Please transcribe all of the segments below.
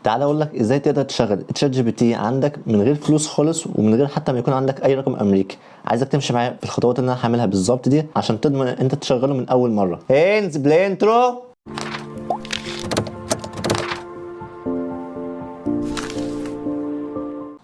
تعالى اقول لك ازاي تقدر تشغل تشات جي بي تي عندك من غير فلوس خالص ومن غير حتى ما يكون عندك اي رقم امريكي. عايزك تمشي معايا في الخطوات اللي انا هعملها بالظبط دي عشان تضمن انت تشغله من اول مره. هينز بلينترو.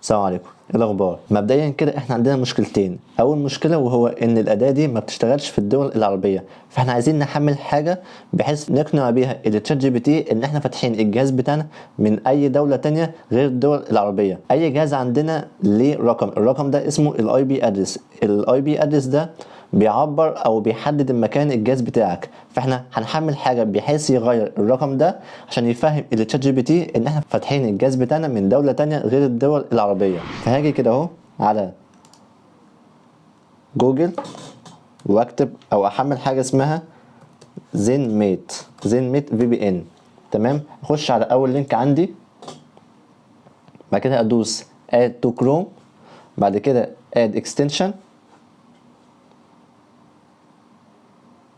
السلام عليكم، ايه الاخبار؟ مبدئيا كده احنا عندنا مشكلتين. اول مشكله وهو ان الاداه دي ما بتشتغلش في الدول العربيه، فاحنا عايزين نحمل حاجه بحيث نقنع بيها التشات جي بي تي ان احنا فاتحين الجهاز بتاعنا من اي دوله تانية غير الدول العربيه. اي جهاز عندنا ليه رقم، الرقم ده اسمه الاي بي ادرس. الاي بي ادرس ده بيعبر او بيحدد المكان الجهاز بتاعك، فاحنا هنحمل حاجه بحيث يغير الرقم ده عشان يفهم التشات جي بي تي ان احنا فاتحين الجهاز بتاعنا من دوله تانية غير الدول العربيه. فهاجي كده اهو على جوجل واكتب او احمل حاجه اسمها زين ميت في بي ان. تمام، اخش على اول لينك عندي، بعد كده ادوس اد تو كروم، بعد كده اد اكستنشن.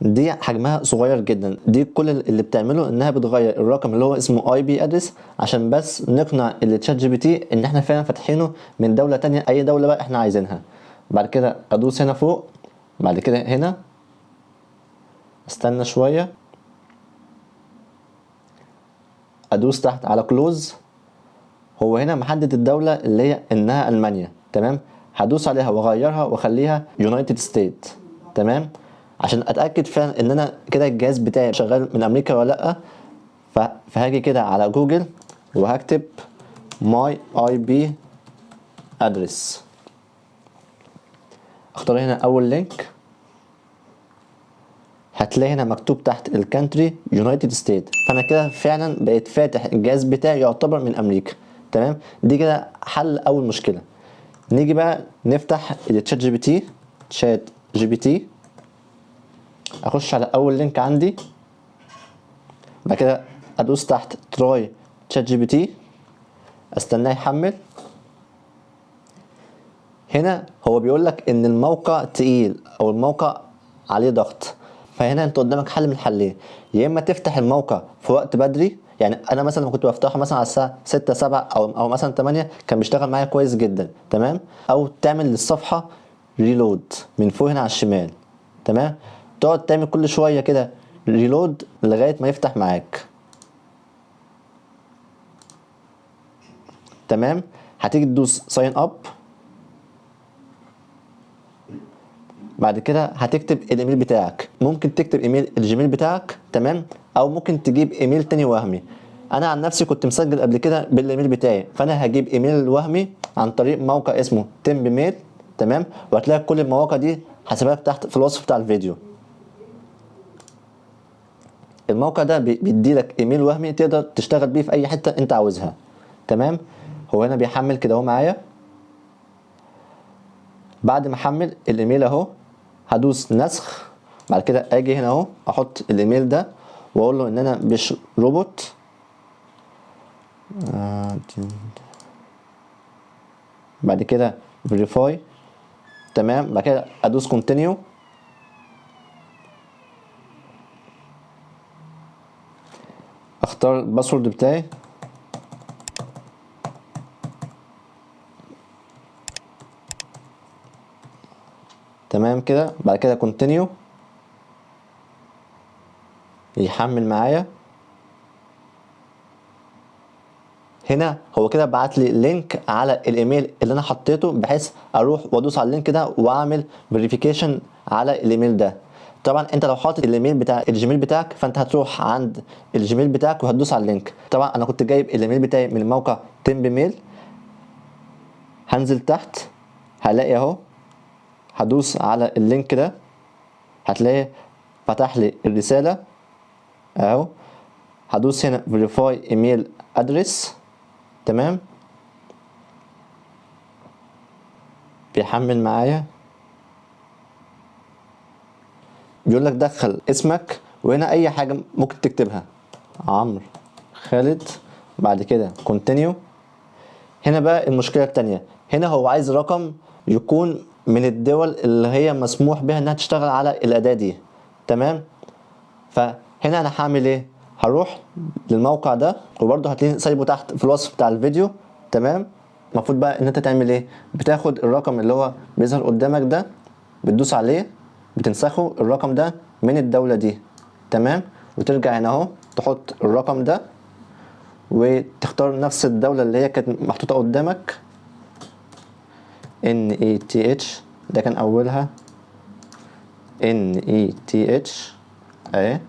دي حجمها صغير جدا، دي كل اللي بتعمله انها بتغير الرقم اللي هو اسمه اي بي ادرس عشان بس نقنع التشات جي بي تي ان احنا فعلا فاتحينه من دوله تانية، اي دوله بقى احنا عايزينها. بعد كده ادوس هنا فوق، بعد كده هنا استنى شويه، ادوس تحت على كلوز. هو هنا محدد الدوله اللي هي انها المانيا. تمام، هدوس عليها واغيرها واخليها يونايتد ستيت. تمام، عشان اتاكد فعلا ان انا كده الجهاز بتاعي شغال من امريكا ولا لا. فهاجي كده على جوجل وهكتب ماي اي بي ادرس، اختار هنا اول لينك، هتلاقي هنا مكتوب تحت الكانتري يونايتد ستيت، فانا كده فعلا بقيت فاتح الجهاز بتاعي يعتبر من امريكا. تمام، دي كده حل اول مشكله. نيجي بقى نفتح التشات جي بي تي، تشات جي بي تي، اخش على اول لينك عندي، بعد كده ادوس تحت تراي تشات جي بي تي، استناه يحمل. هنا هو بيقول لك ان الموقع تقيل او الموقع عليه ضغط، فهنا انت قدامك حل من الحلين. يا اما تفتح الموقع في وقت بدري، يعني انا مثلا لما كنت بفتحه مثلا على الساعه 6 7 او مثلا 8 كان بيشتغل معايا كويس جدا. تمام، او تعمل للصفحه ريلود من فوق هنا على الشمال. تمام، تقعد تعمل كل شويه كده ريلود لغايه ما يفتح معاك. تمام، هتيجي تدوس ساين اب، بعد كده هتكتب الايميل بتاعك. ممكن تكتب ايميل الجيميل بتاعك، تمام، او ممكن تجيب ايميل تاني وهمي. انا عن نفسي كنت مسجل قبل كده بالايميل بتاعي، فانا هجيب ايميل وهمي عن طريق موقع اسمه تمب ميل. تمام، وهتلاقي كل المواقع دي هسيبها لك تحت في الوصف بتاع الفيديو. الموقع ده بيدي لك ايميل وهمي تقدر تشتغل بيه في اي حته انت عاوزها. تمام، هو هنا بيحمل كده اهو معايا. بعد ما احمل الايميل اهو هدوس نسخ، بعد كده اجي هنا اهو احط الايميل ده واقول له ان انا مش روبوت. بعد كده فيريفاي. تمام، بعد كده ادوس كونتينيو، اختار الباسورد بتاعي. تمام كده، بعد كده كونتينيو، يحمل معايا. هنا هو كده بعت لي لينك على الايميل اللي انا حطيته بحيث اروح وادوس على اللينك ده واعمل فيريفيكيشن على الايميل ده. طبعا انت لو حاطط الايميل بتاع الجيميل بتاعك فانت هتروح عند الجيميل بتاعك وهتدوس على اللينك. طبعا انا كنت جايب الايميل بتاعي من موقع تمب ميل. هنزل تحت هلاقي اهو، هدوس على اللينك ده هتلاقي فتح لي الرساله اهو. هدوس هنا فيريفاي ايميل ادرس. تمام، بيحمل معايا، بيقول لك دخل اسمك وهنا اي حاجه ممكن تكتبها، عمرو خالد، بعد كده كونتينيو. هنا بقى المشكله التانية، هنا هو عايز رقم يكون من الدول اللي هي مسموح بها انها تشتغل على الاداه دي. تمام، فهنا انا هعمل ايه؟ هروح للموقع ده وبرده هتلاقيه سايبه تحت في الوصف بتاع الفيديو. تمام. المفروض بقى ان انت تعمل ايه؟ بتاخد الرقم اللي هو بيظهر قدامك ده، بتدوس عليه، بتنسخه الرقم ده من الدولة دي. تمام. وترجع هنا اهو تحط الرقم ده وتختار نفس الدولة اللي هي كانت محطوطة قدامك، NETH، ده كان اولها NETH اهي،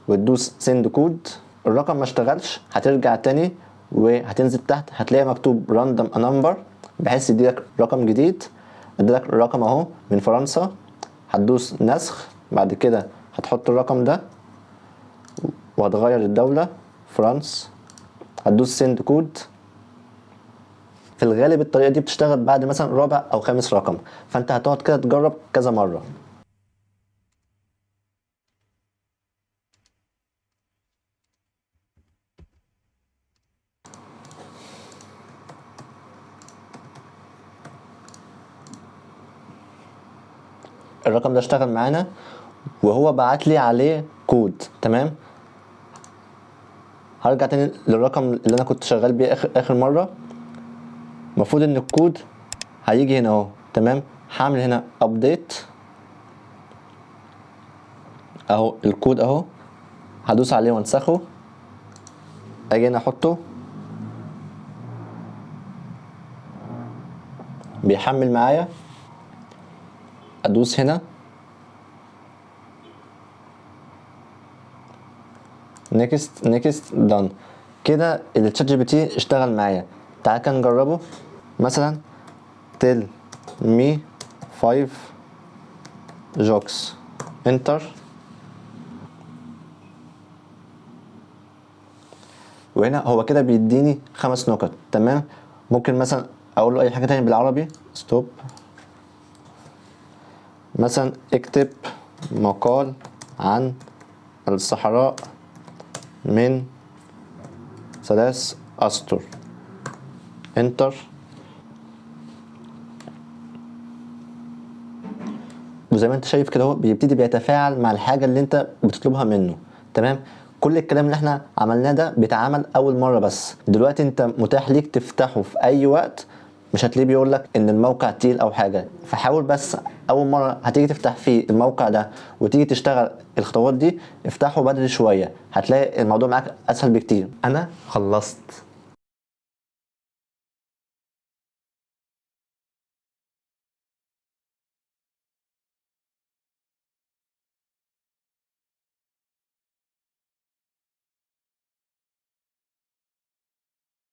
وتدوس سند كود. الرقم ما اشتغلش، هترجع تاني وهتنزل تحت هتلاقي مكتوب راندوم نمبر، بحيث يديلك رقم جديد. اديلك الرقم اهو من فرنسا، هتدوس نسخ. بعد كده هتحط الرقم ده وهتغير الدولة فرنسا، هتدوس سند كود. في الغالب الطريقة دي بتشتغل بعد مثلا رابع او خامس رقم، فانت هتقعد كده تجرب كذا مرة. الرقم ده اشتغل معانا وهو بعت لي عليه كود. تمام. هرجع تاني للرقم اللي انا كنت شغال بيه اخر مره. المفروض ان الكود هيجي هنا اهو. تمام. هعمل هنا ابديت اهو، الكود اهو، هدوس عليه وانسخه، اجي هنا احطه، بيحمل معايا، ادوس هنا نيكست نيكست دان. كده التشات جي بي تي اشتغل معايا. تعال كده نجربه. مثلا tell me 5 jokes، انتر، وهنا هو كده بيديني 5 نكت. تمام. ممكن مثلا اقول له اي حاجه تاني بالعربي، ستوب، مثلا اكتب مقال عن الصحراء من 3 أسطر، انتر. وزي ما انت شايف كده هو بيبتدي بيتفاعل مع الحاجة اللي انت بتطلبها منه. تمام. كل الكلام اللي احنا عملناه ده بيتعمل اول مرة بس. دلوقتي انت متاح ليك تفتحه في اي وقت، مش هتلاقيه بيقول لك ان الموقع تقيل او حاجة. فحاول بس اول مرة هتيجي تفتح فيه الموقع ده وتيجي تشتغل الخطوات دي، افتحه بدري شوية، هتلاقي الموضوع معاك اسهل بكتير. انا خلصت.